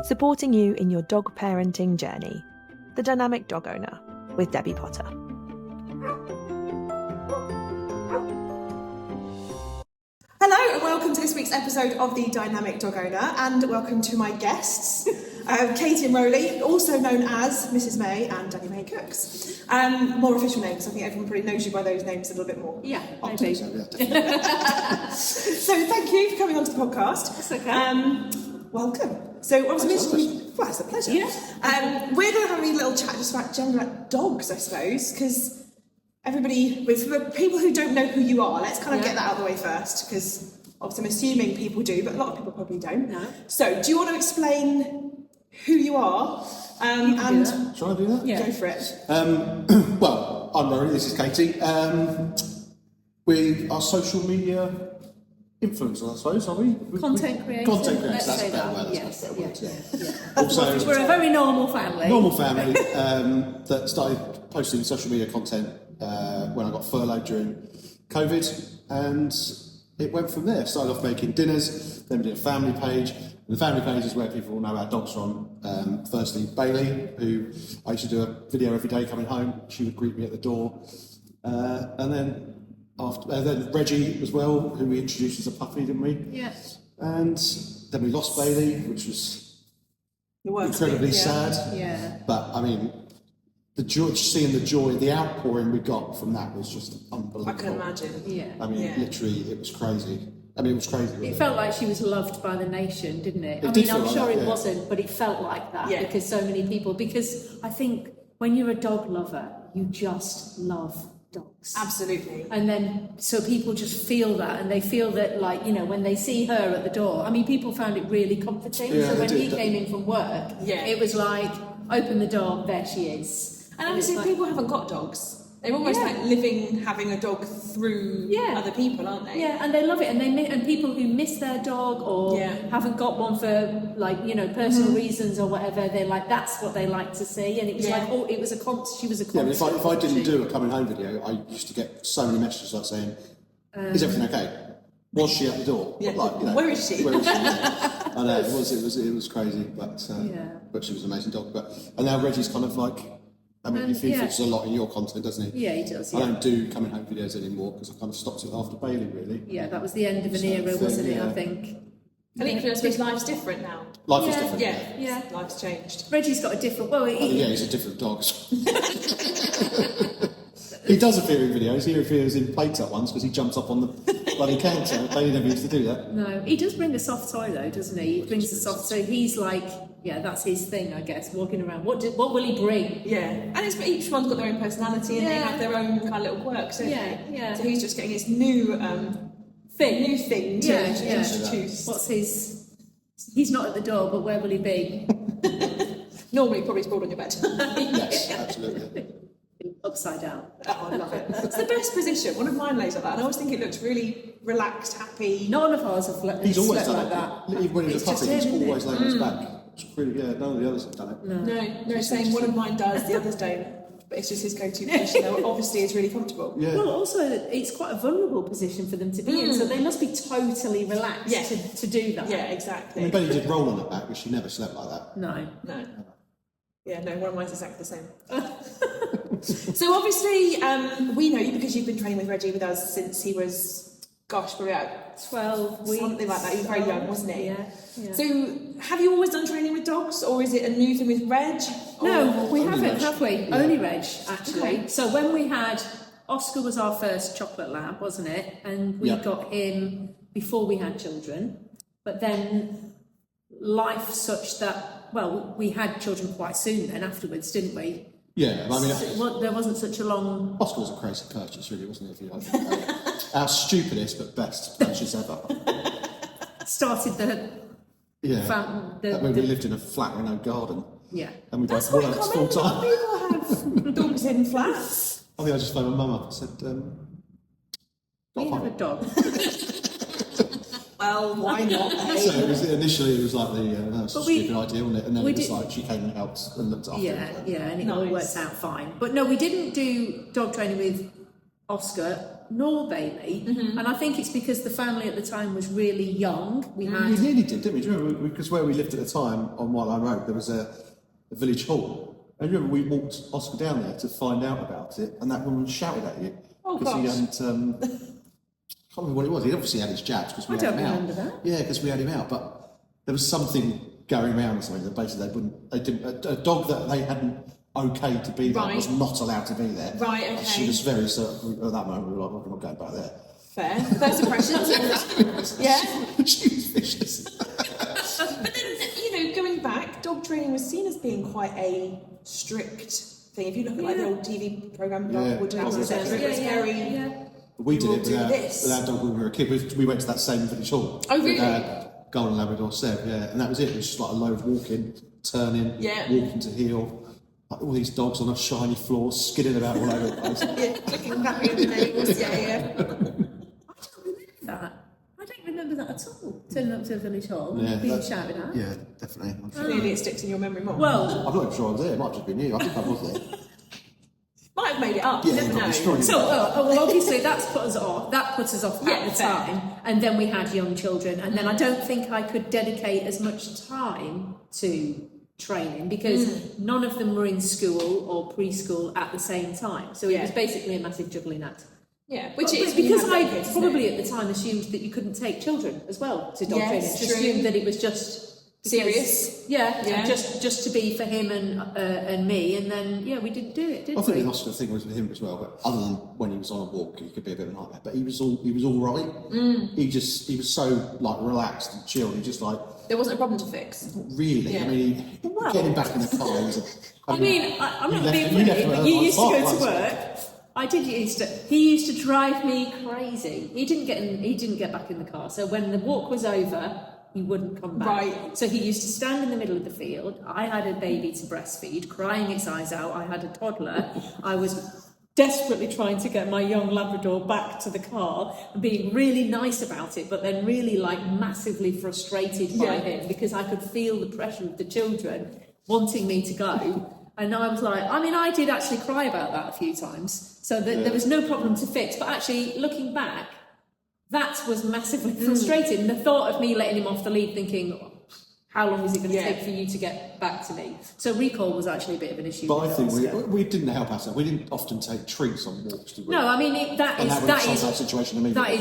supporting you in your dog parenting journey. The Dynamic Dog Owner with Debbie Potter. Hello and welcome to this week's episode of The Dynamic Dog Owner, and welcome to my guests, Katie and Rowley, also known as Mrs May and Danny May Cooks. More official names, I think everyone probably knows you by those names a little bit more. Yeah, maybe. So thank you for coming onto the podcast. That's okay. Welcome. So obviously, well, it's a pleasure. Yeah. We're going to have a little chat just about general dogs, I suppose, because everybody, for people who don't know who you are, let's kind of get that out of the way first, because obviously I'm assuming people do, but a lot of people probably don't. No. So, do you want to explain who you are? And Shall I do that? Yeah. Go for it. Well, I'm Rory, this is Katie. We are social media influencers, I suppose, are we? Content creators. Content creators, Let's that's say a better that. word. Yes, That's a better word, yeah. Also, We're a very normal family. normal family that started posting social media content when I got furloughed during COVID, and it went from there. Started off making dinners, then we did a family page. And the family page is where people know our dogs from. Firstly, Bailey, who I used to do a video every day coming home. She would greet me at the door, and then then Reggie as well, who we introduced as a puppy, didn't we? Yes. And then we lost Bailey, which was incredibly sad. Yeah. But I mean, the joy, seeing the joy, the outpouring we got from that was just unbelievable. I can imagine. Yeah. I mean, literally, it was crazy. I mean, it was crazy. It felt like she was loved by the nation, didn't it? It did feel I'm like sure that, it yeah. wasn't, but it felt like that because so many people. Because I think when you're a dog lover, you just love dogs. Absolutely. And then, so people just feel that, and they feel that, like, you know, when they see her at the door, I mean, people found it really comforting. Yeah, so when they he did. came in from work, it was like, open the door, there she is. And obviously, like, people haven't got dogs. They're almost like having a dog through other people, aren't they? Yeah, and they love it, and people who miss their dog or haven't got one for, like, you know, personal reasons or whatever, they're like, that's what they like to see. And it was like, oh, it was a she was a Yeah, but constant. if I didn't do a coming home video, I used to get so many messages like saying, "Is everything okay? Was she at the door? Yeah. Like, you know, Where is she?" Where is she? I know it was crazy, but she was an amazing dog. And now Reggie's kind of like. I mean, he features a lot in your content, doesn't he? Yeah, he does. I don't do coming home videos anymore because I kind of stopped it after Bailey, really. Yeah, that was the end of an era, wasn't it? I think. I think I suppose life's different now. Life is different. Yeah. Life's changed. Reggie's got a different. Well, he's a different dog. He does appear in videos. He appears in plates at once because he jumps up on the bloody counter. Bailey never used to do that. No, he does bring a soft toy though, doesn't he? He brings a soft. So he's like, that's his thing, I guess. Walking around. What will he bring? Yeah, and it's each one's got their own personality and they have their own kind of little quirks, don't they? Yeah. So he's just getting his new thing to introduce. What's his? He's not at the door, but where will he be? Normally, probably sprawled on your bed. Yes, absolutely. Upside down. Oh, I love it. It's the best position. One of mine lays like that, and I always think it looks really relaxed, happy. None of ours have He's always slept done like it. that. Even when he was a It's just puppy, he's him, isn't always it? laying on his back. It's pretty, none of the others have done it. No, saying one of mine does, the others don't. But it's just his go-to position. Though obviously, it's really comfortable. Yeah. Well, also, it's quite a vulnerable position for them to be in, so they must be totally relaxed to do that. Yeah, exactly. I mean, Bailey did roll on her back, but she never slept like that. No. Yeah, no, one of mine's exactly the same. So obviously, we know you because you've been training with Reggie with us since he was, probably about 12 weeks. something like that. He was very young, wasn't he? Yeah. So, have you always done training with dogs, or is it a new thing with Reg? No, we Only haven't, Reg. have we? Yeah. Only Reg, actually. Okay. So when we had, Oscar was our first chocolate lab, wasn't it? And we got him before we had children. But then life such that, well, we had children quite soon then afterwards, didn't we? Yeah, I mean, There wasn't such a long... Oscar was a crazy purchase, really, wasn't it? If you like our stupidest but best purchase ever. Started the... When we lived in a flat with no garden. Yeah. And we That's both quite worked common. full A lot of time. people have dogs in flats. I think I just phoned my mum up and said, We have a dog. Well, why not? So initially it was like the stupid idea, wasn't it? And then it was did, like she came and helped and looked after it. Yeah, and it all worked out fine. But no, we didn't do dog training with Oscar nor Bailey, and I think it's because the family at the time was really young. We had We nearly did, didn't we? Do you remember? Because where we lived at the time on White Line Road, there was a village hall. And you remember we walked Oscar down there to find out about it, and that woman shouted at you because he hadn't. I can't remember what it was. He'd obviously had his jabs because we had him out. I don't remember that. Yeah, because we had him out, but there was something going around or something that basically they didn't. A dog that they hadn't okayed to be there was not allowed to be there. Right. Okay. And she was very certain at that moment. We were like, we're not going back there. Fair. First impressions. Yeah. She was vicious. But then, going back, dog training was seen as being quite a strict thing. If you look at like the old TV programme, Woodhouse, etc., it was very. We did it with our dog when we were a kid. We went to that same village hall. Oh, really? With Golden Labrador Seb, and that was it. It was just like a load of walking, turning, walking to heel. Like all these dogs on a shiny floor, skidding about all over the place. Clicking back in the nails, that. I don't remember that at all. Turning up to a village hall, being shouted at. Yeah, definitely. Clearly it sticks in your memory more. Well, I'm not even sure I was there. It might have just been you. I think I was there. Might have made it up. You never know. So, obviously that's put us off. That put us off at the time, and then we had young children, and then I don't think I could dedicate as much time to training because none of them were in school or preschool at the same time. So it was basically a massive juggling act. Yeah, which is because I probably at the time assumed that you couldn't take children as well to dog training. Just assumed that it was just serious. Just to be for him and me, and then we didn't do it. I think the Oscar thing was with him as well, but other than when he was on a walk, he could be a bit of a nightmare. But he was all right. He was so like relaxed and chilled. He just like there wasn't a problem to fix. Really, I mean, getting back in the car. I'm not being funny, but you used to go to work. I did used to. He used to drive me crazy. He didn't get back in the car. So when the walk was over, he wouldn't come back. Right. So he used to stand in the middle of the field. I had a baby to breastfeed, crying its eyes out. I had a toddler. I was desperately trying to get my young Labrador back to the car and being really nice about it, but then really like massively frustrated by him because I could feel the pressure of the children wanting me to go. And I was like, I did actually cry about that a few times. So there was no problem to fix. But actually, looking back, that was massively frustrating. The thought of me letting him off the lead thinking, how long is it going to take for you to get back to me? So recall was actually a bit of an issue. But I think we didn't help ourselves. We didn't often take treats on walks, did we? No, I mean, that is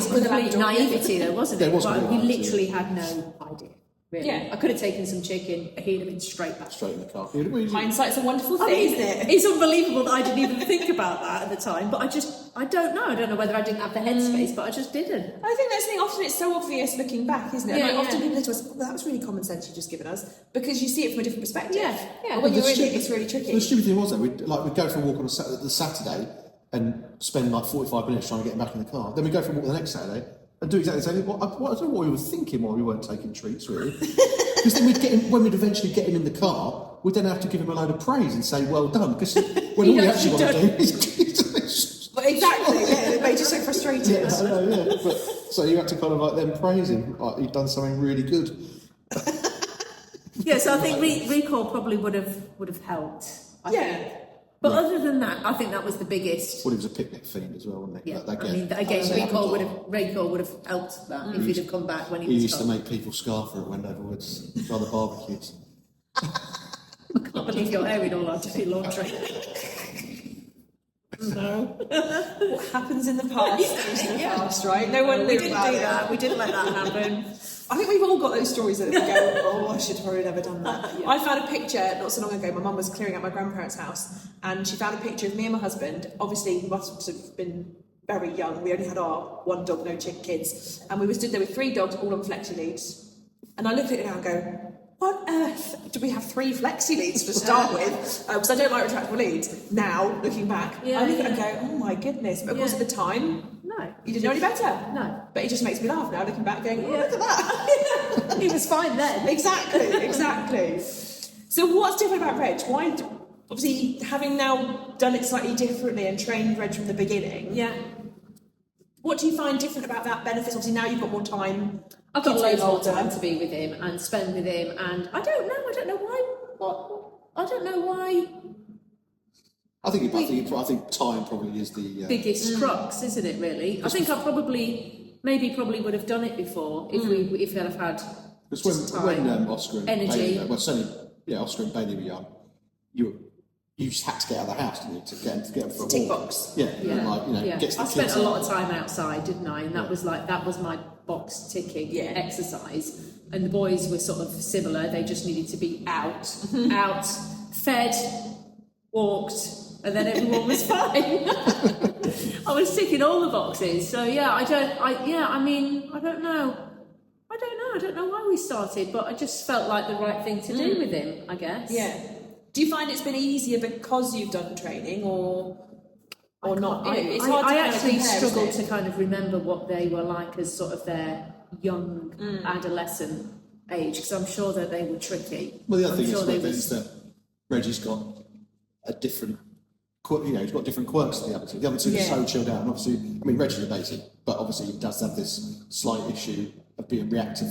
complete naivety though, wasn't it? We literally had no idea. Really. Yeah, I could have taken some chicken. He'd have been straight back. Straight in the car. Hindsight's a wonderful thing, isn't it? It's unbelievable that I didn't even think about that at the time. But I don't know. I don't know whether I didn't have the headspace, but I just didn't. I think that's the thing. Often it's so obvious looking back, isn't it? Yeah, often people say to us, that was really common sense you've just given us, because you see it from a different perspective. Yeah. But when you're in it, it's really tricky. The stupid thing was that we'd go for a walk on the Saturday and spend like 45 minutes trying to get him back in the car. Then we go for a walk the next Saturday and do exactly the same thing. I don't know what we were thinking while we weren't taking treats, really. Because then when we'd eventually get him in the car, we'd then have to give him a load of praise and say, well done. Because when all we actually want to do is... Exactly, it made you so frustrated. But, so you had to kind of like then praise him, like he'd done something really good. So I think recall probably would have helped. I think. But other than that, I think that was the biggest. Well, he was a picnic fiend as well, wasn't he? Yeah, recall would have helped that if he'd have come back when he was. He used to make people scarf for it Wendover Woods for other barbecues. I can't believe you're airing all our dirty laundry. No. What happens in the past stays in the past, right? No one we lived didn't about do it. that. We didn't let that happen. I think we've all got those stories that we go, oh, I should have probably never done that. I found a picture not so long ago. My mum was clearing out my grandparents' house and she found a picture of me and my husband. Obviously, we must have been very young. We only had our one dog, no kids. And we were stood there with 3 dogs, all on flexi leads. And I look at it now and go, what on earth do we have 3 flexi leads to start with? Because I don't like retractable leads. Now, looking back, I look at it and go, oh my goodness. But of course, at the time, no, you didn't know any better. No. But it just makes me laugh now, looking back, going, oh, look at that. He was fine then. Exactly. So what's different about Reg? Why, obviously, having now done it slightly differently and trained Reg from the beginning, what do you find different about that benefits? Obviously, now you've got more time. I've got loads more time to be with him and spend with him, and I don't know why. I think time probably is the biggest crux, isn't it? Really, I think I probably would have done it before if I'd have had. Because when Oscar and energy. Bailey, Oscar and Bailey were young, you just had to get out of the house, didn't you, to get them for a tick walk. box. Yeah. Gets the I spent kids a out. lot of time outside, didn't I? And that was my box ticking exercise. And the boys were sort of similar. They just needed to be out, fed, walked, and then everyone was fine. I was ticking all the boxes. So I don't know. I don't know why we started, but I just felt like the right thing to do with him, I guess. Yeah. Do you find it's been easier because you've done training or not? It's hard to I kind of actually compare, struggle isn't to it? kind of remember what they were like as sort of their young adolescent age, because I'm sure that they were tricky. Well, the other thing sure is that Reggie's got a different, he's got different quirks than the other two. The other two are so chilled out, and obviously, Reggie's a basic, but obviously he does have this slight issue of being reactive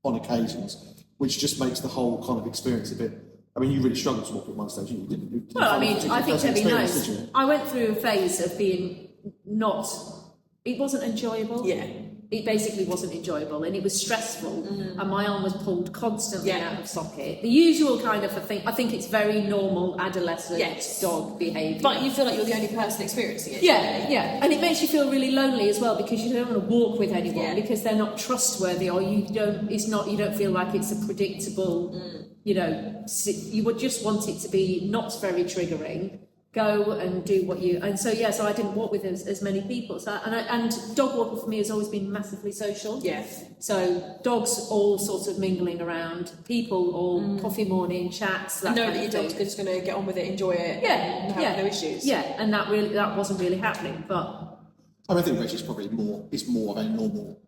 on occasions, which just makes the whole kind of experience a bit. You really struggled to walk at one stage, you didn't. I think Debbie knows. I went through a phase of being it wasn't enjoyable. Yeah. It basically wasn't enjoyable, and it was stressful, and my arm was pulled constantly out of socket. The usual kind of a thing. I think it's very normal adolescent dog behaviour. But you feel like you're the only person experiencing it. Yeah, and it makes you feel really lonely as well, because you don't want to walk with anyone because they're not trustworthy, or you don't feel like it's a predictable. You would just want it to be not very triggering. Go and do what you so I didn't walk with as many people. So and dog walking for me has always been massively social. Yeah. So dogs all sort of mingling around, people all coffee morning chats. That Know that your dog's just going to get on with it, enjoy it, and have no issues. Yeah, and that wasn't really happening. But I think Reggie's probably more of a normal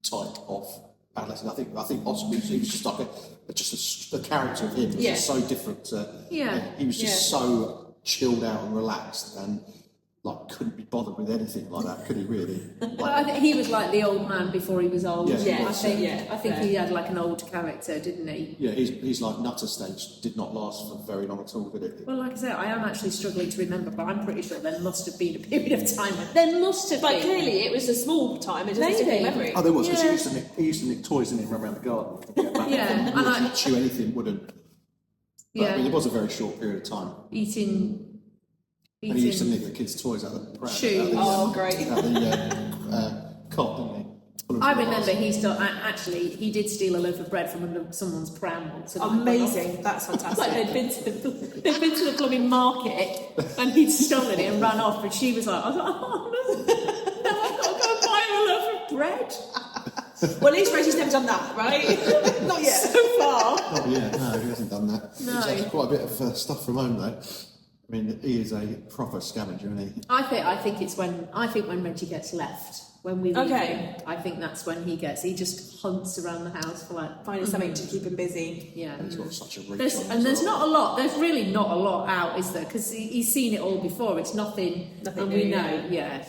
type of adolescent. I think Oscar, he was just like the character of him was just so different. He was just so chilled out and relaxed, and couldn't be bothered with anything like that, could he really? I think he was like the old man before he was old. Yeah, I think he had like an old character, didn't he? Yeah, he's like nutter stage did not last for very long at all, did it? Well, like I said, I am actually struggling to remember, but I'm pretty sure there must have been a period of time when there must have been. But clearly it was a small time, it doesn't stick in memory. Oh, there was, because he used to nick toys and run around the garden. Wouldn't chew anything, wouldn't. But, it was a very short period of time. Eating. And he used to nick the kids' toys out of the pram. Shoes. Great. Out the cot, didn't he? I remember he did steal a loaf of bread from under someone's pram once. Amazing, that's fantastic. Like they'd been to the blooming market and he'd stolen it and ran off, and she was like, oh no, I've got to go buy a loaf of bread. Well, at least Reggie's never done that, right? Not yet. So far. Oh yeah, no, he hasn't done that. No. He's had quite a bit of stuff from home though. He is a proper scavenger, isn't he? I think when Reggie gets left, when we leave him, I think that's when he just hunts around the house for finding something to keep him busy. Yeah. And he's got such a reach. There's not a lot. There's really not a lot out, is there? Because he's seen it all before. It's nothing and new, we know. Yeah.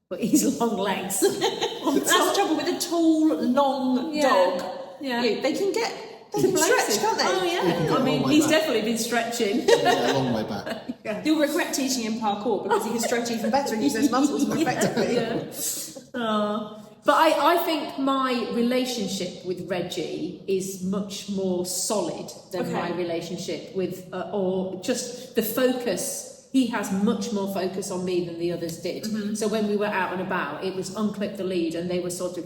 But he's long legs. That's the trouble with a tall, long dog. Yeah. They can stretch, can't they? Oh yeah. He's definitely been stretching. Yeah, a long way back. You'll regret teaching him parkour because he can stretch even better and use those muscles more effectively. But I think my relationship with Reggie is much more solid than my relationship with, or just the focus. He has much more focus on me than the others did. Mm-hmm. So when we were out and about, it was unclip the lead and they were sort of...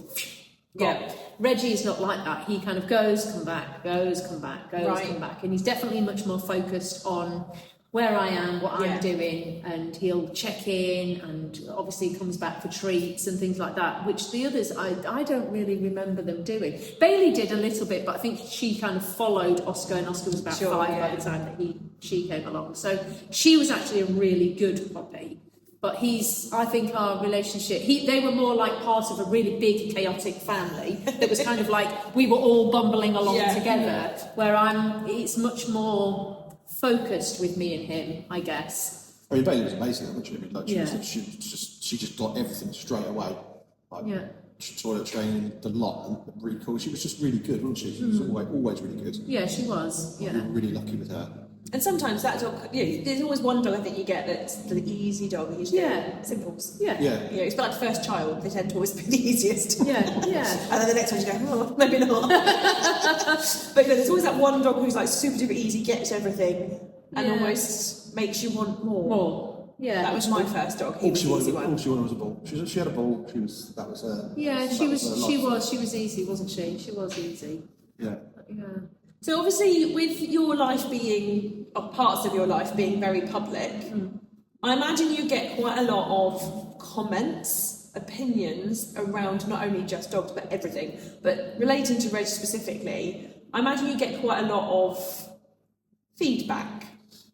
Yeah. Reggie is not like that. He kind of goes, come back, come back. And he's definitely much more focused on where I am, what I'm doing, and he'll check in and obviously comes back for treats and things like that, which the others, I don't really remember them doing. Bailey did a little bit, but I think she kind of followed Oscar, and Oscar was about 5 by the time that she came along. So she was actually a really good puppy. But I think our relationship, they were more like part of a really big chaotic family that was kind of like, we were all bumbling along together, where it's much more focused with me and him, I guess. Bailey was amazing, wasn't she? She just got everything straight away. Toilet training, the lot, and recall. She was just really good, wasn't she? She was always really good. Yeah, she was. Yeah. We were really lucky with her. And sometimes that dog, there's always one dog I think you get that's the easy dog. You just get simples. Yeah. It's like the first child, they tend to always be the easiest. Yeah. And then the next one you go, oh, maybe not. But there's always that one dog who's like super duper easy, gets everything, and almost makes you want more. Yeah. That was my first dog. He was the easy one. All she wanted was a ball. She had a ball. That was her. Yeah, that she her life. was easy, wasn't she? She was easy. Yeah. Yeah. So obviously, with your life being, or parts of your life being very public, I imagine you get quite a lot of comments, opinions around not only just dogs but everything. But relating to Reg specifically, I imagine you get quite a lot of feedback.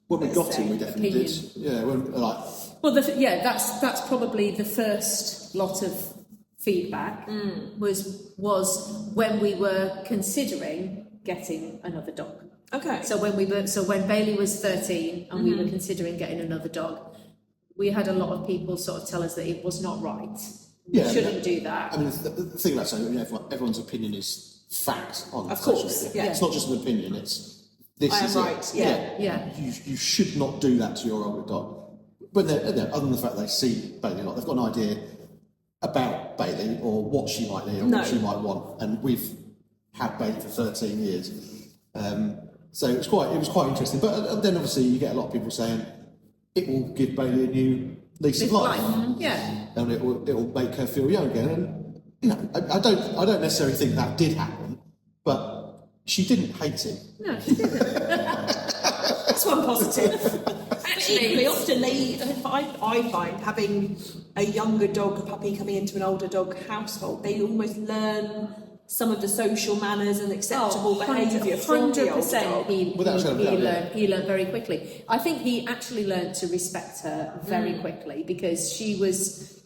When we got him, we definitely did. Yeah. Well, that's probably the first lot of feedback was when we were considering getting another dog. Okay. So when Bailey was 13 and we were considering getting another dog, we had a lot of people sort of tell us that it was not right. Yeah, we shouldn't do that. I mean, the thing about saying everyone's opinion is fact on Of social course, media. yeah. It's not just an opinion. It's this I is am it. right. Yeah. You should not do that to your older dog. But other than the fact they see Bailey a lot, they've got an idea about Bailey or what she might need or what she might want. And we've had Bailey for 13 years. So it was quite interesting. But then obviously you get a lot of people saying it will give Bailey a new lease of life. Yeah. And it will make her feel young again. And I don't necessarily think that did happen, but she didn't hate him. No, she didn't. That's one positive. Actually, often I find having a younger dog, a puppy coming into an older dog household, they almost learn some of the social manners and acceptable behaviour from the older dog. 100% he learned very quickly. I think he actually learned to respect her very quickly because she wasn't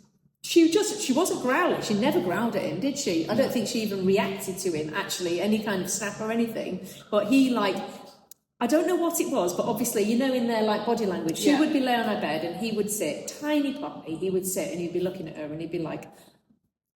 growling. She never growled at him, did she? I don't think she even reacted to him, actually, any kind of snap or anything. But he, I don't know what it was, but obviously, in their body language, she would be laying on her bed and he would sit, tiny puppy, he would sit and he'd be looking at her and he'd be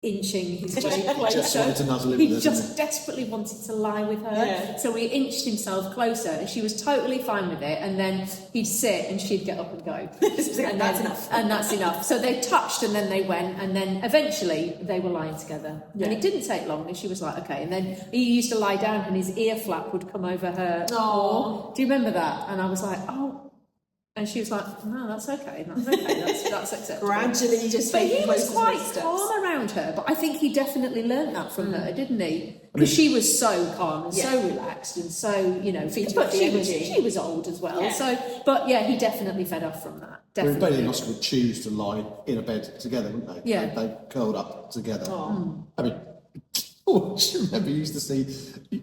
inching his way closer. Just wanted to nuzzle him He with her, just desperately wanted to lie with her. Yeah. So he inched himself closer and she was totally fine with it. And then he'd sit and she'd get up and go. And that's enough. And that's enough. So they touched and then they went and then eventually they were lying together. Yeah. And it didn't take long and she was like, okay. And then he used to lie down and his ear flap would come over her paw. Do you remember that? And I was like, oh. And she was like, no, that's okay. That's acceptable. Gradually just But he was quite steps. calm around her. But I think he definitely learned that from her, didn't he? Because she was so calm and so relaxed and so, But she was old as well. Yeah. So, but yeah, he definitely fed off from that. Definitely. Bailey and Oscar would choose to lie in a bed together, wouldn't they? Yeah. They curled up together. I mean, do you remember you used to see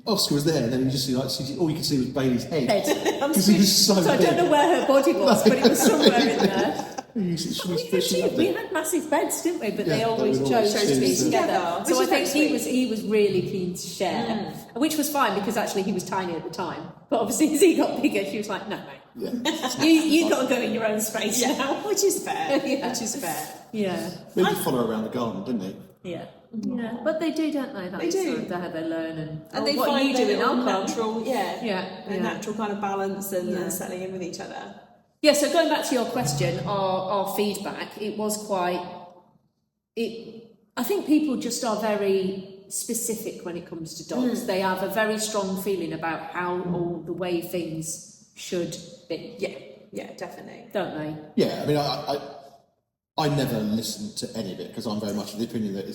Oscar was there and then you just see all you could see was Bailey's head. Because he was so So I big. don't know where her body was, but it was somewhere in there. We had massive beds, didn't we? But they always would chose always to be choose together. So I Which think is he was really keen to share, which was fine because actually he was tiny at the time. But obviously as he got bigger, she was like, no, mate. Yeah. You got to go in your own space now. Which is fair. Yeah. Which is fair. Yeah. Maybe follow her around the garden, didn't he? Yeah. Yeah. But they do, don't they? They do. Sort of how they learn and They what find you do in their our natural, Yeah. natural kind of balance and settling in with each other. Yeah, so going back to your question, our feedback, it was quite... I think people just are very specific when it comes to dogs. They have a very strong feeling about how or the way things should be. Yeah, definitely. Don't they? Yeah, I mean, I never listened to any of it because I'm very much of the opinion that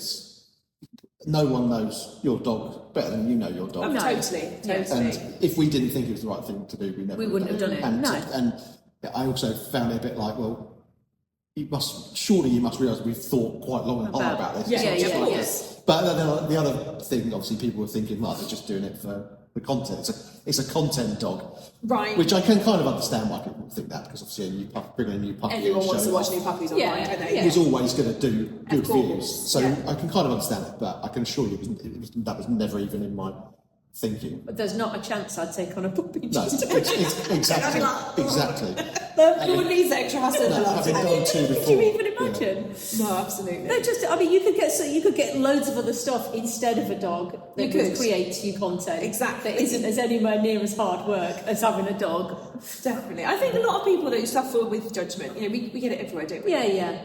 no one knows your dog better than you know your dog. No. Totally. And if we didn't think it was the right thing to do, we wouldn't have done it. And, No. And I also found it a bit like, well, you must realise we've thought quite long and hard about this. Yeah, It's not yeah, just yeah. like- But then the other thing, obviously, people were thinking, like, they're just doing it for the content. It's a content dog. Right. Which I can kind of understand why people think that, because obviously bringing a new puppy Everyone and wants to showing watch off new puppies online, Yeah, don't they? yeah. is always going to do good Of course, views. So I can kind of understand it, but I can assure you that was never even in my thinking. But there's not a chance I'd take on a puppy. No, exactly. Who would need extra hassle? Having done two Could before. you even imagine? No, absolutely. No, you could get loads of other stuff instead of a dog that You could. would create you content. Exactly. That isn't as anywhere near as hard work as having a dog. Definitely. I think a lot of people that suffer with judgment, you know, we get it everywhere, don't we?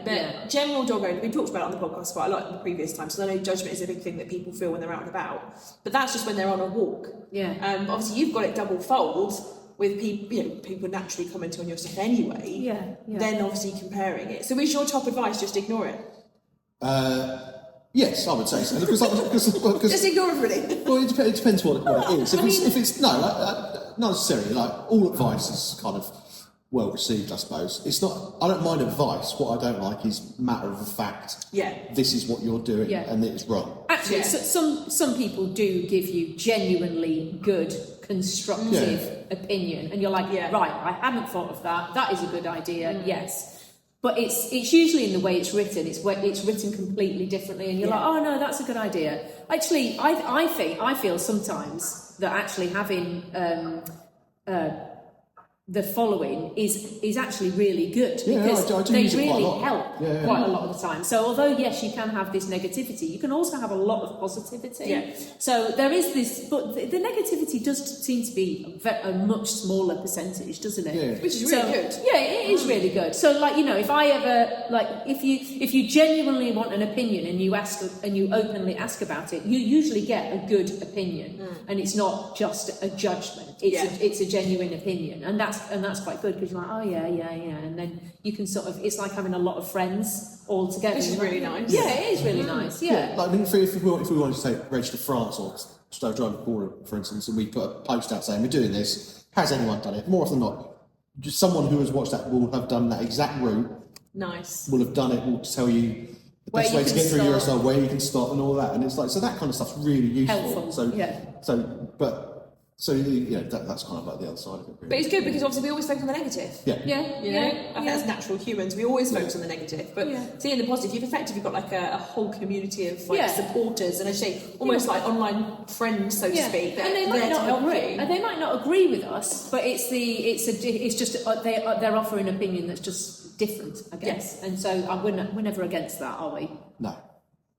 But general dog owner, we talked about it on the podcast quite a lot in the previous times, so I know judgment is a big thing that people feel when they're out and about. But that's just when they're on a walk. Yeah. Obviously, you've got it double fold with people, you know, people naturally commenting on your stuff anyway. Yeah. Then obviously comparing it. So is your top advice just ignore it? Yes, I would say so. Because Just ignore everybody. well, it depends what it is. If it's not necessarily. Like all advice is kind of well received, I suppose. It's not. I don't mind advice. What I don't like is matter of fact. Yeah. This is what you're doing, and it's wrong. Actually, some people do give you genuinely good, constructive opinion, and you're like, right, I haven't thought of that. That is a good idea. Yes. But it's usually in the way it's written. It's written completely differently, and you're like, oh no, that's a good idea. Actually, I feel sometimes that actually having the following is actually really good because I do they use it really quite a lot. help quite a lot of the time. So although yes, you can have this negativity, you can also have a lot of positivity. Yeah. So there is this, but the negativity does seem to be a much smaller percentage, doesn't it? Yeah. Which is really good. Yeah, it is really good. So like, you know, if I ever like if you genuinely want an opinion and you openly ask about it, you usually get a good opinion, and it's not just a judgment. It's a genuine opinion, and that's quite good because you're like, oh yeah, and then you can sort of, it's like having a lot of friends all together. Which is really nice. Yeah, it is really nice. Yeah. Like, I mean, if we wanted to take Reg to France or drive the border, for instance, and we put a post out saying we're doing this, has anyone done it? More often than not, just someone who has watched that will have done that exact route. Nice. Will have done it. Will tell you the Where best you way to can get through stop. Eurostar, where you can stop, and all that. And it's like, so that kind of stuff's really useful. Helpful. So you know, that's kind of like the other side of it. Really. But it's good because obviously we always focus on the negative. Yeah. You know, I think as natural humans, we always focus on the negative. But seeing the positive, you've effectively got like a whole community of like supporters and actually almost like online friends, so to speak. And they might not agree. And they might not agree with us, but it's just they're offering an opinion that's just different, I guess. And so we're never against that, are we? No.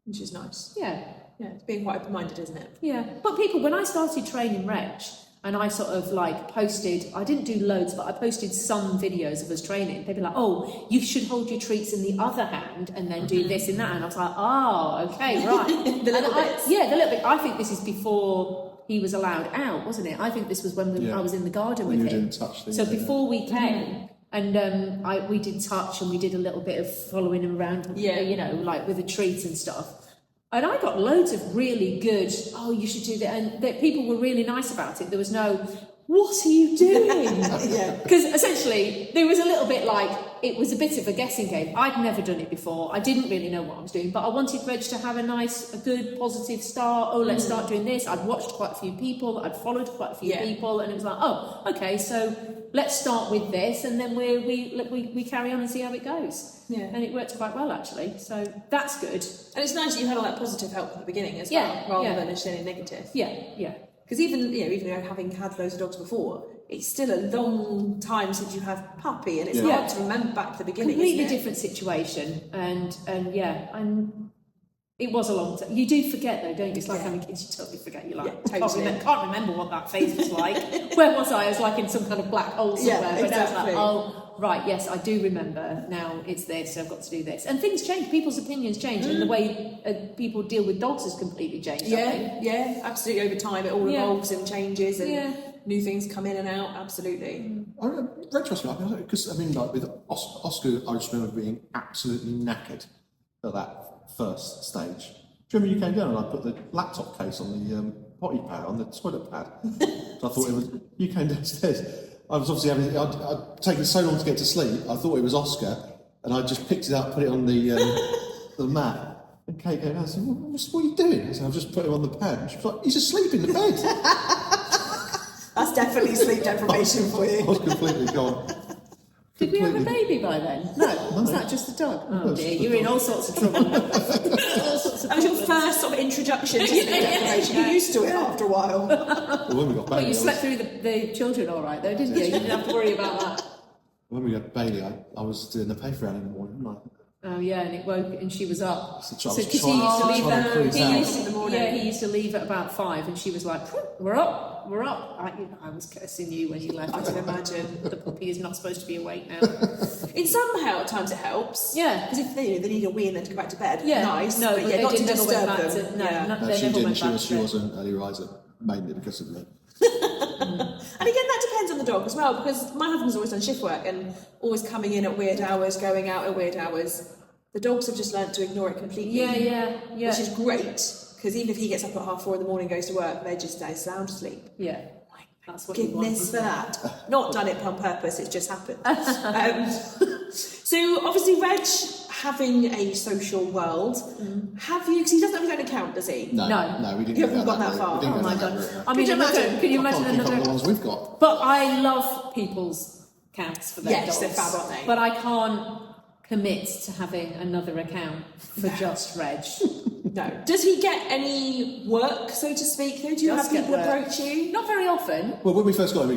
Which is nice. Yeah. Yeah, it's being quite open-minded, isn't it? Yeah, but people, when I started training Reg, and I sort of like posted, I didn't do loads, but I posted some videos of us training. They'd be like, oh, you should hold your treats in the other hand and then do this and that. And I was like, oh, okay, right. The little bits. Yeah, the little bit. I think this is before he was allowed out, wasn't it? I think this was when I was in the garden with him. You didn't touch things. So before we came, and we did touch and we did a little bit of following him around, you know, like with a treat and stuff. And I got loads of really good, oh, you should do that. And people were really nice about it. There was no, what are you doing? Because essentially, there was a little bit like, it was a bit of a guessing game. I'd never done it before. I didn't really know what I was doing. But I wanted Reg to have a good, positive start. Oh, let's start doing this. I'd watched quite a few people. I'd followed quite a few people. And it was like, oh, okay, so let's start with this. And then we carry on and see how it goes. Yeah. And it worked quite well, actually. So that's good. And it's nice that you had all that positive help at the beginning as well, rather than just any negative. Yeah. Because even having had loads of dogs before, it's still a long time since you have puppy, and it's hard to remember back to the beginning. Completely isn't it? different situation, and it was a long time. You do forget though, don't you? It's like having kids. You totally forget. You're like, can't remember what that phase was like. Where was I? I was like in some kind of black hole somewhere. But now it's like, oh. Right, yes, I do remember now it's this, so I've got to do this. And things change, people's opinions change, and the way people deal with dogs has completely changed, Yeah, absolutely. Over time, it all evolves and changes, and new things come in and out, absolutely. Retrospect, because I mean, like with Oscar, I just remember being absolutely knackered at that first stage. Do you remember you came down and I put the laptop case on the potty pad, on the toilet pad? So I thought it was, you came downstairs. I was obviously I'd taken so long to get to sleep, I thought it was Oscar, and I just picked it up, put it on the mat, and Kate came out and said, what are you doing? I said, I've just put him on the pad. And she was like, he's asleep in the bed. That's definitely sleep deprivation for you. I was completely gone. Did we have a baby by then? No, was that just a dog? Oh dear, you're in all sorts of trouble. That was your first sort of introduction to sleep deprivation. You're used to it after a while. Well, when we got Bailey, Well, you slept through the children all right, though, didn't you? You didn't have to worry about that. When we got Bailey, I was doing the paper round in the morning, Oh yeah, and it woke, and she was up. So because he used to leave in the morning. Yeah, he used to leave at about 5, and she was like, "We're up, we're up." I was cursing you when you left. I can imagine. The puppy is not supposed to be awake now. In some times it helps. Yeah. Because if they need a wee and then to go back to bed, Yeah, nice. no, but yeah, they not to didn't ever disturb went back them. to. No, Yeah. not, No, they she never didn't. went back She to. was an early riser, mainly because of me. And again, that depends on the dog as well, because my husband's always done shift work and always coming in at weird hours, going out at weird hours. The dogs have just learnt to ignore it completely. Yeah. Which is great, because even if he gets up at 4:30 in the morning and goes to work, they just stay sound asleep. Yeah. That's what you want, Goodness for isn't it? that. Not done it on purpose, it's just happened. So obviously Reg having a social world, have you, because he doesn't have his own account, does he? No. No, we didn't. You go haven't down gone that far. route. We didn't Oh go my down that god! route, no. I mean, Could you imagine? Can you I imagine can't keep up with the another? ones we've got. But I love people's accounts for their Yes, dogs. they're fab, aren't they? But I can't commit to having another account for just Reg. No. Does he get any work, so to speak, though? Do you Does have get people work. approach you? Not very often. Well, when we first got him,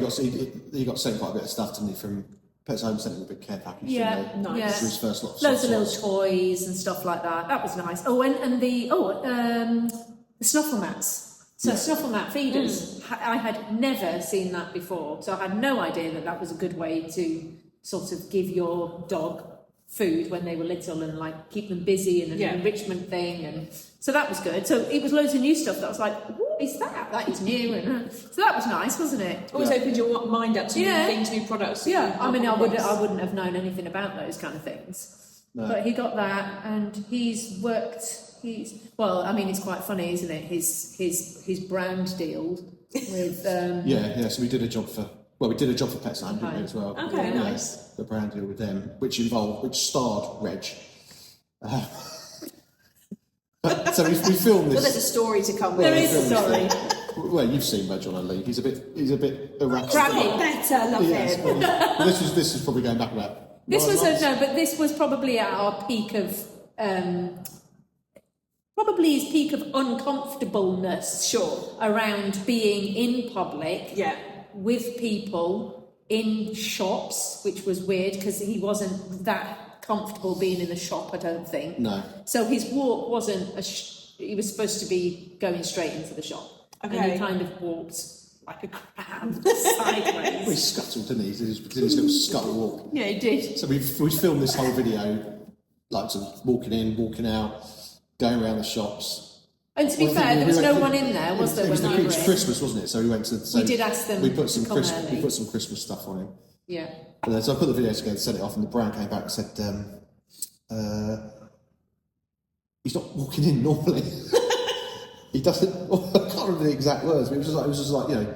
he got sent quite a bit of stuff, didn't he, from Pets Home, sent him a big care package. Yeah, didn't they? nice. For his first lot of Loads of soft little toys and stuff like that. That was nice. Oh, and the snuffle mats. So Yeah. snuffle mat feeders. I had never seen that before, so I had no idea that that was a good way to sort of give your dog food when they were little and like keep them busy and an Yeah. enrichment thing, and so that was good. So it was loads of new stuff that I was like, what is that? That is new, and so that was nice, wasn't it? Always opened your mind up to Yeah. new things, new products. Yeah, I mean, new I products. wouldn't have known anything about those kind of things. No. But he got that, and he's worked. Well, I mean, it's quite funny, isn't it? His brand deal with. Yeah. So we did a job for Pets Home, didn't we, as well? Okay, Yeah. nice. The brand deal with them, which starred Reg. So we filmed Well, this. there's a story to come with. There we is filmed a this story. thing. Well, you've seen Reg on a lead. He's a bit erratic. Bradley, better, love Yes, him. well, this is probably going back about. This 9 was months. but this was probably at our peak of. Probably his peak of uncomfortableness. Sure. Around being in public. Yeah. With people in shops, which was weird because he wasn't that comfortable being in the shop, I don't think. No. So his walk wasn't he was supposed to be going straight into the shop. And Okay. he kind of walked like a crab Well, sideways. he scuttled, didn't he? He did his little scuttle walk. Yeah, he did. So we filmed this whole video, like sort of walking in, walking out, going around the shops. And to be Well, fair, there was we no went- one in there, was there? It was when the we were it's in? Christmas, wasn't it? So we went to. So We did ask them We put to some come early. We put some Christmas stuff on him. Yeah. And then, so I put the video together, sent it off, and the brand came back and said, "He's not walking in normally. He doesn't." I can't remember the exact words, but it was just like,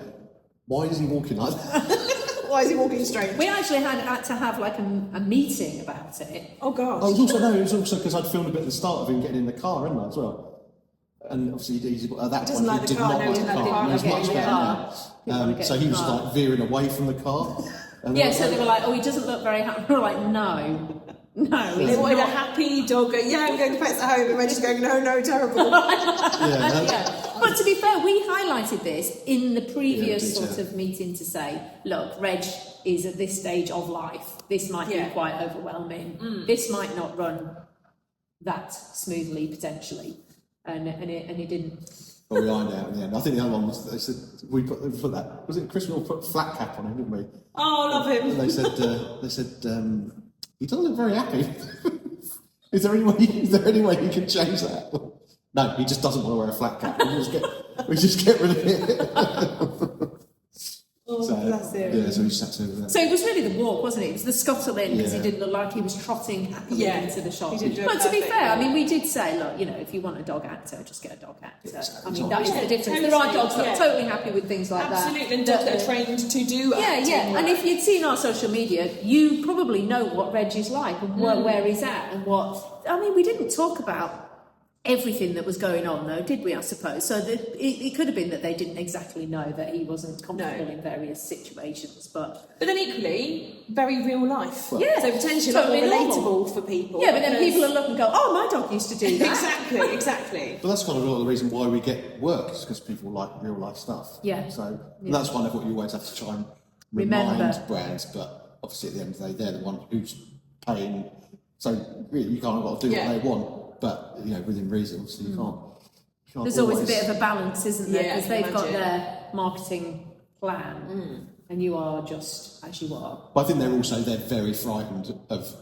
why is he walking like that? Why is he walking straight? We actually had to have like a meeting about it. Oh gosh. It was also because I'd filmed a bit at the start of him getting in the car, hadn't I, as well? And obviously, at that Doesn't point, like he the did car, not no, like didn't the like the car. car, He was okay, much yeah. better now. Didn't wanna get So in he the was car. like veering away from the car. And Yeah, so they were like, oh, he doesn't look very happy. We were like, no, They he's wanted a not. happy dog. Yeah, I'm going to Pets at Home, and we're just going, no, terrible. Yeah. But to be fair, we highlighted this in the previous Yeah, we did, sort yeah. of meeting to say, look, Reg is at this stage of life. This might Yeah. be quite overwhelming. This might not run that smoothly potentially, and it didn't. Well, we ironed out in the end. I think the other one was, they said, we put that, was it Chris, we all put flat cap on him, didn't we? Oh, love him. And they said, he doesn't look very happy. Is there any way you can change that? No, he just doesn't want to wear a flat cap. We just get rid of it. Oh, bless him. Yeah, so we just had to. So it was really the walk, wasn't it? It was the scuttle in because Yeah. he didn't look like he was trotting happily Yeah, into the shop. he didn't do it But to be perfectly. fair, I mean, we did say, look, if you want a dog actor, just get a dog actor. Exactly. I mean, that is Yeah, the difference. totally, There are dogs that yeah. are totally happy with things like Absolutely, and that. dogs that are trained to do Yeah, acting yeah. And work. if you'd seen our social media, you probably know what Reg is like and where he's at and what. I mean, we didn't talk about everything that was going on, though, did we? I suppose so. It could have been that they didn't exactly know that he wasn't comfortable in various situations, but then equally, very real life. Yeah, So potentially totally more normal. relatable for people. yeah. But then because- people will look and go, "Oh, my dog used to do that." Exactly. But that's kind of a lot of the reason why we get work, is because people like real life stuff. Yeah. So and Yeah. that's kind of what you always have to try and Remember. remind brands. But obviously, at the end of the day, they're the one who's paying So really, you kind of got to do what they want, but within reason. Obviously, you can't. There's always a bit of a balance, isn't there? Yeah, Because they've got their marketing plan, and you are just as you are. But I think they're very frightened of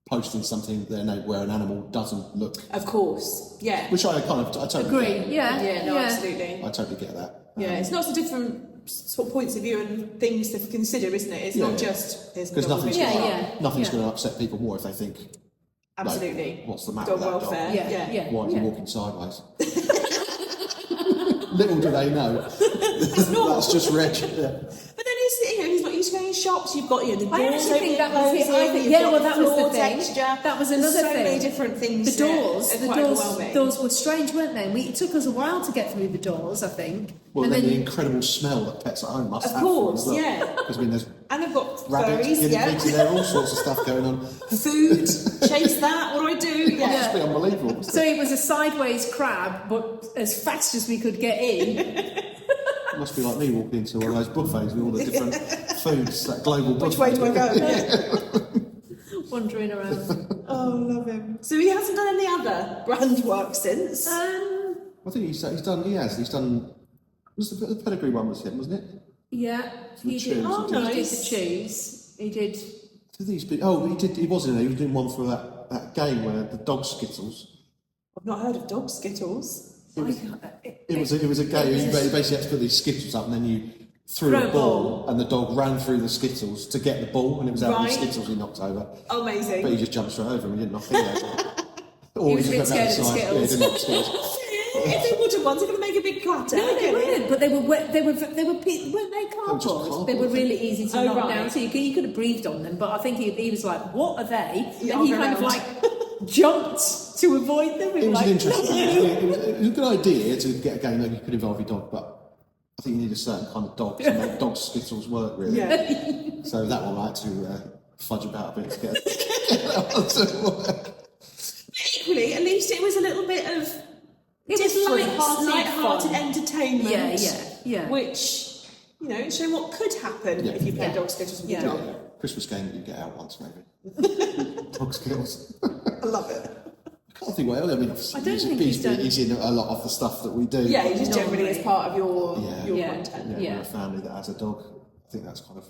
posting something where an animal doesn't look. Of course, yeah. Which I totally Agree. get. Yeah. Absolutely. I totally get that. Yeah, it's lots of different sort of points of view and things to consider, isn't it? It's not just because nothing's going to upset people more if they think. Absolutely. What's the matter Dog with that welfare. dog? Yeah. Why is he walking sideways? Little do they know. That's just Reg. Yeah. But then he's not used to going in shops. You've got the doors I actually think that was it. That was the thing. Texture. That was another There's so thing. many different things. The doors doors were strange, weren't they? It took us a while to get through the doors, I think. Well, then the incredible smell that pets at home must have. Of course, as well. yeah. Because there's and they've got rabbits, furries, guinea pigs in there, all sorts of stuff going on. Food, chase that. What do I do? It must be unbelievable. So it was a sideways crab, but as fast as we could get in. It must be like me walking into one of those buffets with all the different foods, that global buffet. Which way do I go? Wandering around. Oh, love him. So he hasn't done any other brand work since. I think he's done. Was the pedigree one was him, wasn't it? Yeah, he Choose, did. Oh, He did nice. the choose. He did. He did. He was in there. He was doing one for that game where the dog skittles. I've not heard of dog skittles. It was a game. You basically had to put these skittles up, and then you threw a ball, and the dog ran through the skittles to get the ball, and it was how many skittles he knocked over. Amazing. But he just jumped straight over him. He didn't knock it over. He was a bit scared of the skittles. Yeah, he didn't knock skittles. If they wooden ones, they're going to make a big clatter. No, they weren't. But they were weren't they cardboard? They were really easy to knock down. So you could have breathed on them. But I think he was like, "What are they?" Yeah, and he kind of like jumped to avoid them. It was an interesting. It was a good idea to get a game that you could involve your dog, but I think you need a certain kind of dog to make dog skittles work, really. Yeah. So that one I had to fudge about a bit to get that one to work. But equally, at least it was a little bit of light-hearted entertainment. Yeah. Which, show what could happen if you play dog skittles with your dog. Christmas game that you get out once, maybe. Dog skittles. I love it. I can't think what else. I mean, obviously, I don't think he's in a lot of the stuff that we do. Yeah, he just generally is part of your content. We're a family that has a dog. I think that's kind of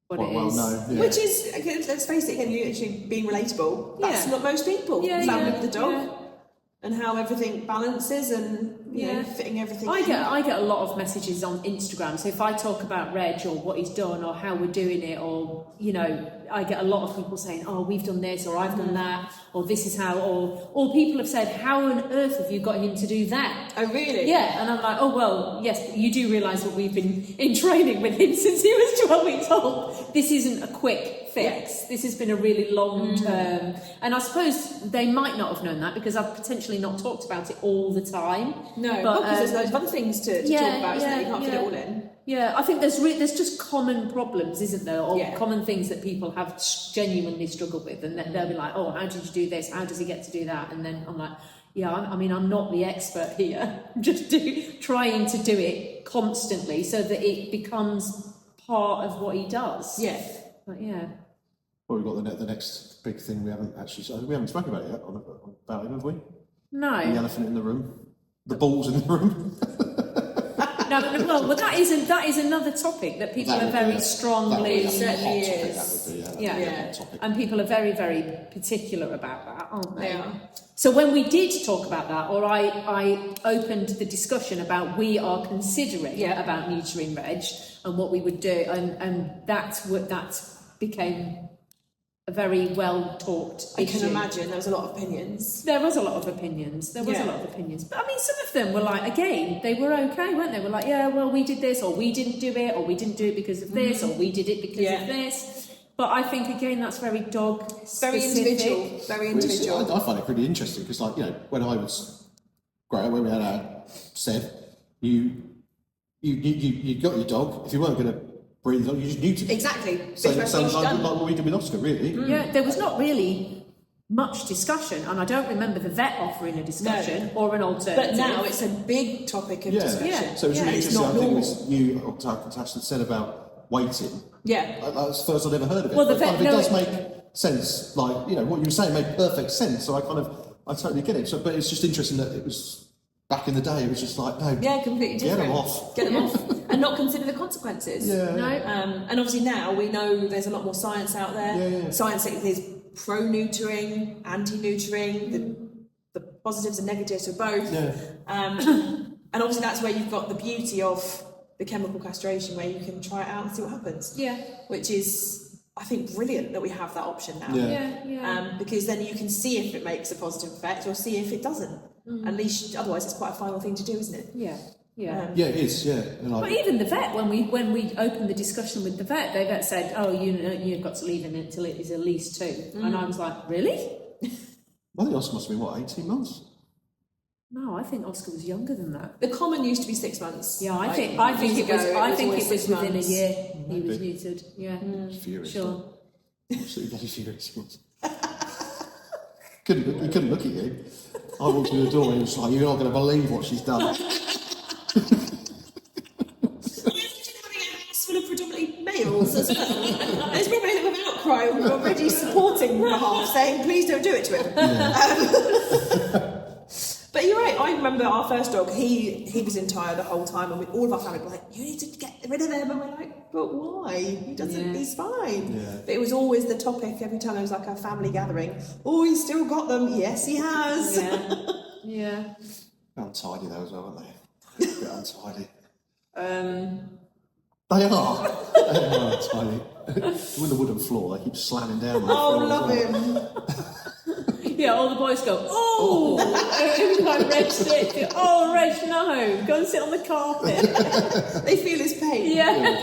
What quite it well is. known. Yeah. Which is, let's face it, again, you actually being relatable. That's not most people. Family with a dog. And how everything balances and fitting everything I in. get a lot of messages on Instagram. So if I talk about Reg or what he's done or how we're doing it, or I get a lot of people saying, "Oh, we've done this," or "I've done that," or "This is how," or people have said, "How on earth have you got him to do that?" Oh, really? Yeah, and I'm like, "Oh well, yes, you do realise that we've been in training with him since he was 12 weeks old. This isn't a quick fix. This has been a really long term." And I suppose they might not have known that because I've potentially not talked about it all the time. No, but because there's loads of other things to talk about, isn't there? You can't fit it all in. Yeah, I think there's just common problems, isn't there, or common things that people have genuinely struggled with, and then they'll be like, "Oh, how did you do this? How does he get to do that?" And then I'm like, "Yeah, I'm not the expert here. I'm just trying to do it constantly so that it becomes part of what he does." Yeah. But yeah. Well, we've got the next big thing we haven't spoken about it yet about him, have we? No. The elephant in the room, the balls in the room. No, well, that is another topic that people are very strongly. certainly is. That would be a hot topic. And people are very, very particular about that, aren't they? They are. So when we did talk about that, or I opened the discussion about we are considering about neutering Reg and what we would do, and that became a very well talked issue. I can imagine there was a lot of opinions. There was a lot of opinions. But I mean, some of them were like, again, they were okay, weren't they? Were like, yeah, well, we did this, or we didn't do it, or we didn't do it because of this, or we did it because of this. But I think, again, that's very dog specific. Very individual. I find it pretty interesting because, when I was growing up, when we had our Seb, you got your dog. If you weren't going to breed the dog, you just neutered it. Exactly. So like what we did with Oscar, really. Yeah, there was not really much discussion, and I don't remember the vet offering a discussion or an alternative. But now it's a big topic of discussion. Yeah. So it's really It's interesting. not I think normal. was you, Natasha, said about waiting. Yeah. That's the first I'd ever heard of it. Well, But it does make sense. Like, you know, what you were saying made perfect sense. So I totally get it. So, but it's just interesting that it was back in the day. It was just like, no, Yeah, completely get different. them off. Get them off. And not consider the consequences. Yeah. No. And obviously now we know there's a lot more science out there. Yeah. Science that is pro-neutering, anti-neutering, the positives and negatives of both. Yeah. And obviously that's where you've got the beauty of the chemical castration, where you can try it out and see what happens. Yeah. Which is, I think, brilliant that we have that option now. Yeah. Because then you can see if it makes a positive effect or see if it doesn't. At least, otherwise, it's quite a final thing to do, isn't it? Yeah. Yeah. Yeah, it is. Yeah. And But even the vet, when we opened the discussion with the vet said, "Oh, you've got to leave it until it is at least 2." And I was like, "Really?" I think Oscar must have been, what, 18 months? No, I think Oscar was younger than that. The common used to be 6 months. Yeah, I Like, think years it was. ago, I think always it was 6 within a months. year he was Maybe. neutered. Yeah, Furious. sure. Absolutely bloody furious. He was. He couldn't look at you. I walked through the door and he was like, "You're not going to believe what she's done." Full of predominantly males as well. There's probably a little bit of outcry already supporting behalf, saying please don't do it to him. But you're right, I remember our first dog, he was entire the whole time, and all of our family were like, "You need to get rid of him," and we're like, "But why? He doesn't, he's fine." Yeah. But it was always the topic every time there was like a family gathering. "Oh, he's still got them." "Yes, he has." Yeah. Untidy though as well, aren't they? A bit untidy. Yeah. They are. They are untidy. With the wooden floor, they keep slamming down on the Oh, floor as love well. him. Yeah, all the boys go, "Oh!" Every time Reg's sick, "Oh, Reg, no, go and sit on the carpet." They feel his pain. Yeah.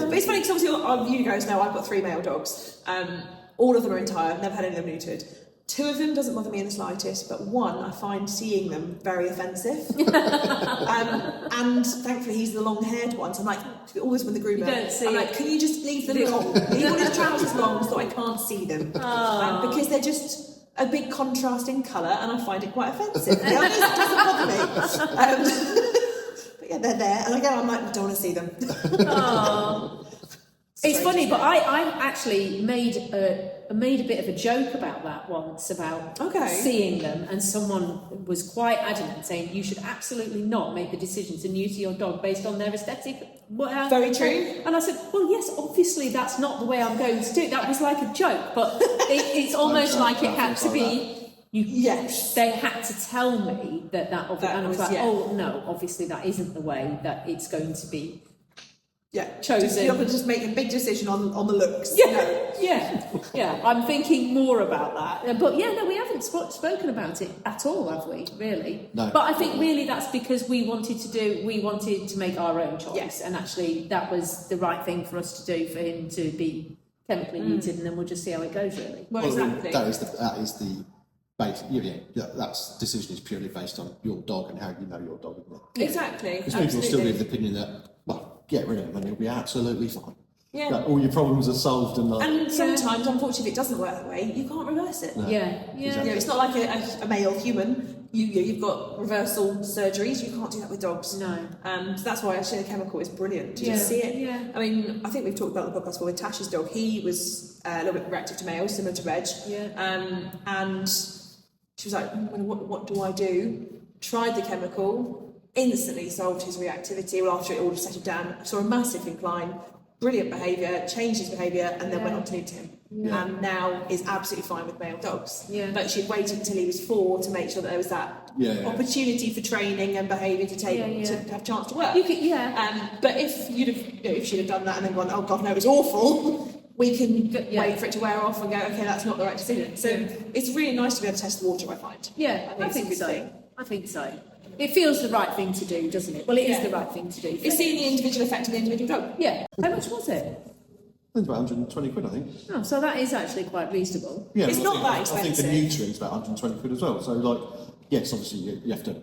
But it's funny because obviously, you guys know I've got 3 male dogs. All of them are entire. Never had any of them neutered. 2 of them doesn't bother me in the slightest, but 1 I find seeing them very offensive. And thankfully he's the long-haired one, so I'm like, always with the groomer, You don't see I'm like, "Can you just leave them long? Leave all his trousers long so I can't see them." Because they're just a big contrast in colour, and I find it quite offensive. The others doesn't bother me. But yeah, they're there, and again I'm like, I don't want to see them. It's funny, but I actually made a bit of a joke about that once, about seeing them, and someone was quite adamant, saying you should absolutely not make the decision to neuter your dog based on their aesthetic. Very true. And I said, well, yes, obviously that's not the way I'm going to do it. That was like a joke, but it's almost like it had to be. Yes. They had to tell me that and I was like, yeah. "Oh no, obviously that isn't the way that it's going to be." Yeah, Chosen. You're not just make a big decision on the looks. Yeah, No. yeah. I'm thinking more about that. But yeah, no, we haven't spoken about it at all, have we? Really? No. But I think really that's because we wanted to make our own choice, and actually that was the right thing for us to do, for him to be chemically neutered, and then we'll just see how it goes. Really. Well, exactly. That is the base. That's decision is purely based on your dog and how you know your dog, isn't it? Exactly. Because people will still be of the opinion that, well, get rid of him and he'll be absolutely fine. Yeah. That all your problems are solved and like. And sometimes, unfortunately, if it doesn't work that way, you can't reverse it. No. Yeah. You know, it's not like a male human. You've got reversal surgeries. You can't do that with dogs. No. So that's why actually the chemical is brilliant to just see it. Yeah. I mean, I think we've talked about the podcast before with Tash's dog. He was a little bit reactive to males, similar to Reg. Yeah. And she was like, "What do I do?" Tried the chemical. Instantly solved his reactivity. Well, after it all settled down, saw a massive incline, brilliant behaviour, changed his behaviour, and then went on to neuter him. And now is absolutely fine with male dogs. Yeah. But she'd waited until he was 4 to make sure that there was that opportunity for training and behaviour to take to have a chance to work. You could, But if if she'd have done that and then gone, "Oh God, no, it's awful," we can wait for it to wear off and go, "Okay, that's not the right decision." So it's really nice to be able to test the water, I find. Yeah, I it's a think good so. thing. I think so. It feels the right thing to do, doesn't it? Well, it is the right thing to do. It's seeing the individual effect of the individual dog. Yeah. How much was it? It's about 120 quid, I think. Oh, so that is actually quite reasonable. Yeah, It's I not think- that I think expensive. the neutering's about 120 quid as well. So, like, yes, obviously you have to,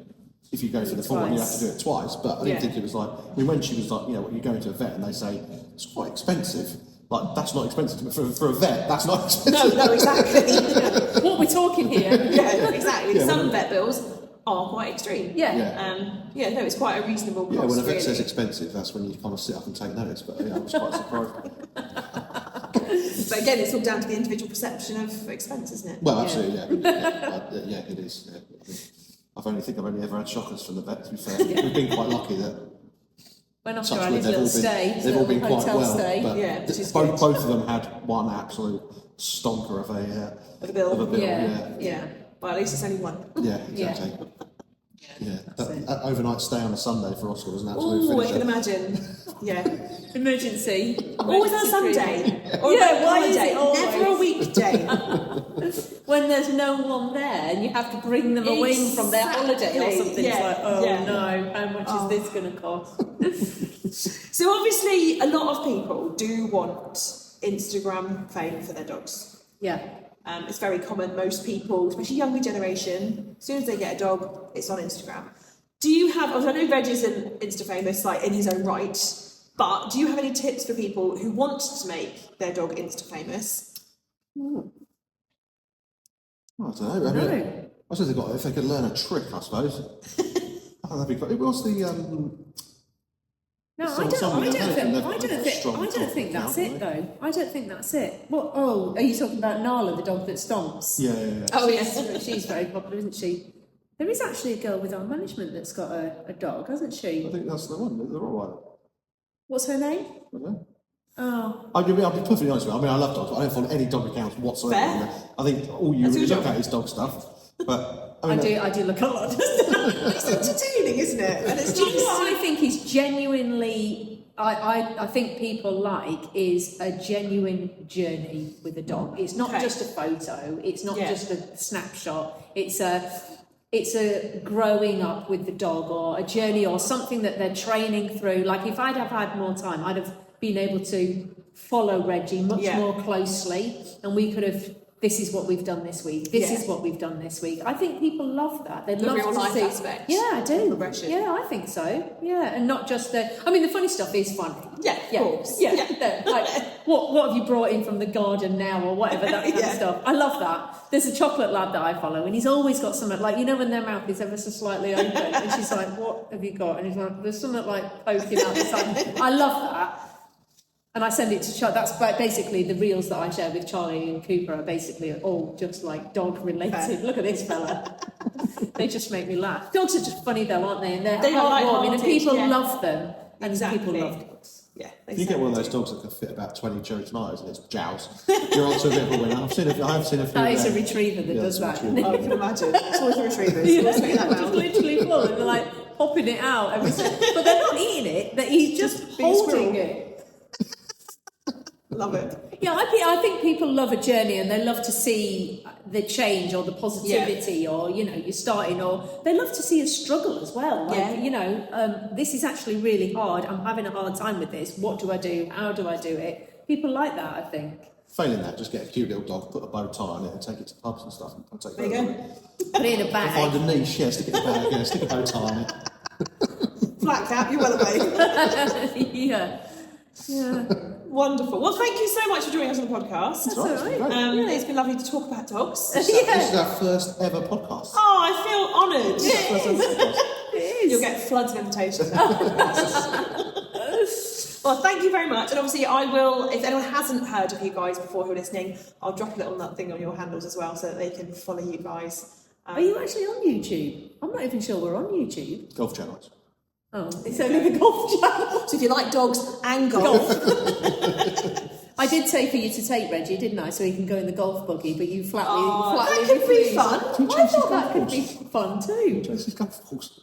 if you go for the full one, you have to do it twice. But I didn't think it was like, I mean, when she was like, you go into a vet and they say, it's quite expensive. Like, that's not expensive. For a vet, that's not expensive. No, exactly. What we're talking here. Yeah, exactly. Yeah, Some when- vet bills are quite extreme. Yeah. No, it's quite a reasonable cost. Yeah, when a vet really. says expensive, that's when you kind of sit up and take notice. But yeah, I was quite surprised. But again, it's all down to the individual perception of expense, isn't it? Well, absolutely, yeah, it is. Yeah. I've only ever had shockers from the vet, to be fair. We've been quite lucky that Went off touch to our wood, little stay, they've all been quite hotel well. stay. But Yeah, which is both of them had one absolute stonker of a bill. Yeah. Well, at least it's only one. Yeah, exactly. Yeah, that overnight stay on a Sunday for Oscar was an absolute Oh, I finisher. can imagine. Yeah. Emergency. Always on a Sunday. Or Yeah, why is holiday. it always? Never a weekday. When there's no one there and you have to bring them away from their holiday or something, it's like, no, how much is this going to cost? So obviously, a lot of people do want Instagram fame for their dogs. Yeah. It's very common. Most people, especially younger generation, as soon as they get a dog, it's on Instagram. Do you have? I know Reg is an Insta famous, like in his own right. But do you have any tips for people who want to make their dog Insta famous? I don't know. I suppose if they could learn a trick, I suppose. That'd be great. It was the. No, I don't think that's it though. I don't think that's it. What? Oh, are you talking about Nala, the dog that stomps? Yeah. Oh yes, She's very popular, isn't she? There is actually a girl with our management that's got a dog, hasn't she? I think that's the one, the right one. What's her name? I don't know. Oh, I'll be perfectly honest with you. I mean, I love dogs, but I don't follow any dog accounts whatsoever. Fair. I think all you really look at is dog stuff. But I do look a lot. it's entertaining, isn't it? And it's Do you know what I think is genuinely, I think people like is a genuine journey with a dog. It's not just a photo, it's not just a snapshot, it's a growing up with the dog or a journey or something that they're training through. Like if I'd have had more time, I'd have been able to follow Reggie much more closely and we could have, this is what we've done this week. This is what we've done this week. I think people love that. They love real to life see. aspect. Yeah, I do. Progression. Yeah, I think so. Yeah, and not just the. I mean, the funny stuff is funny. Yeah, of course. Yeah. No, like, what have you brought in from the garden now, or whatever that kind of stuff. I love that. There's a chocolate lab that I follow, and he's always got something like, you know, when their mouth is ever so slightly open, and she's like, "What have you got?" And he's like, "There's something like poking out the side." I love that. And I send it to Charlie. That's basically the reels that I share with Charlie and Cooper are basically all just like dog related. Look at this fella. They just make me laugh. Dogs are just funny though, aren't they? And they're heartwarming and people love them. And people love dogs. Yeah. If you get one of those dogs that can fit about 20 cherry tomatoes and it's jows, you're on to a bit of a winner. I have seen a few. That is a retriever that does that. I can imagine. It's always the retrievers. Yeah, Always make that just round. literally full and they're like popping it out every second. But they're not eating it, that he's just being a holding squirrel. it. Love it. Yeah, I think people love a journey and they love to see the change or the positivity or, you know, you're starting or they love to see a struggle as well. Like, you know, this is actually really hard. I'm having a hard time with this. What do I do? How do I do it? People like that, I think. Failing that, just get a cute little dog, put a bow tie on it and take it to pubs and stuff. And take There you go. Put it in a bag. Find a niche, stick it in a bag, stick a bow tie on it. Flat cap, you're well away. Yeah. Wonderful. Well, thank you so much for joining us on the podcast. That's all right. It's been lovely to talk about dogs. This is our first ever podcast. Oh, I feel honoured. It is. You'll get floods of invitations. Well, thank you very much. And obviously, I will, if anyone hasn't heard of you guys before who are listening, I'll drop a little thing on your handles as well so that they can follow you guys. Are you actually on YouTube? I'm not even sure we're on YouTube. Golf channels. Oh, it's only the golf channel. So if you like dogs and golf. I did say for you to take Reggie, didn't I? So he can go in the golf buggy, but you flatly that could be refused. fun. I thought that could be fun too. This golf course.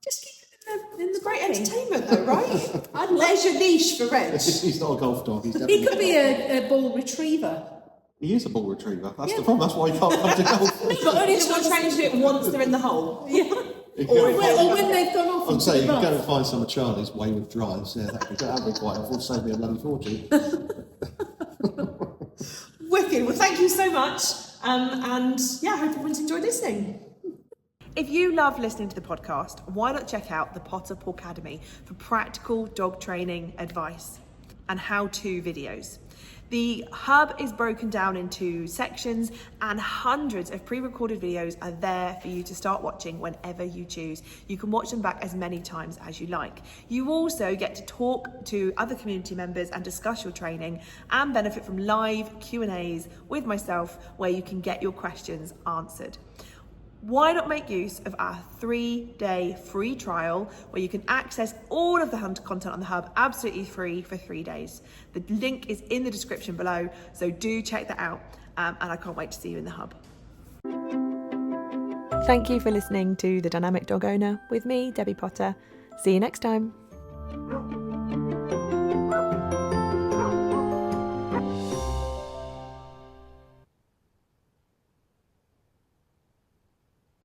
Just keep it in the Great buggy. entertainment though, right? Leisure niche for Reg. He's not a golf dog. He's He definitely. could be a ball retriever. He is a ball retriever. That's the problem. That's why he can't come to golf. But only Just want to train to do it once they're in the hole. or when they've gone off. I'm into saying you the can go rough. and find some of Charlie's wayward drives. Yeah, that'd be quite helpful. Save me a bloody fortune. Wicked. Well, thank you so much. And yeah, I hope everyone's enjoyed listening. If you love listening to the podcast, why not check out the Pawcademy for practical dog training advice? and how-to videos. The hub is broken down into sections and hundreds of pre-recorded videos are there for you to start watching whenever you choose. You can watch them back as many times as you like. You also get to talk to other community members and discuss your training and benefit from live Q&As with myself where you can get your questions answered. Why not make use of our 3-day free trial where you can access all of the content on the hub absolutely free for 3 days. The link is in the description below, so do check that out, and I can't wait to see you in the hub. Thank you for listening to The Dynamic Dog Owner with me, Debbie Potter. See you next time.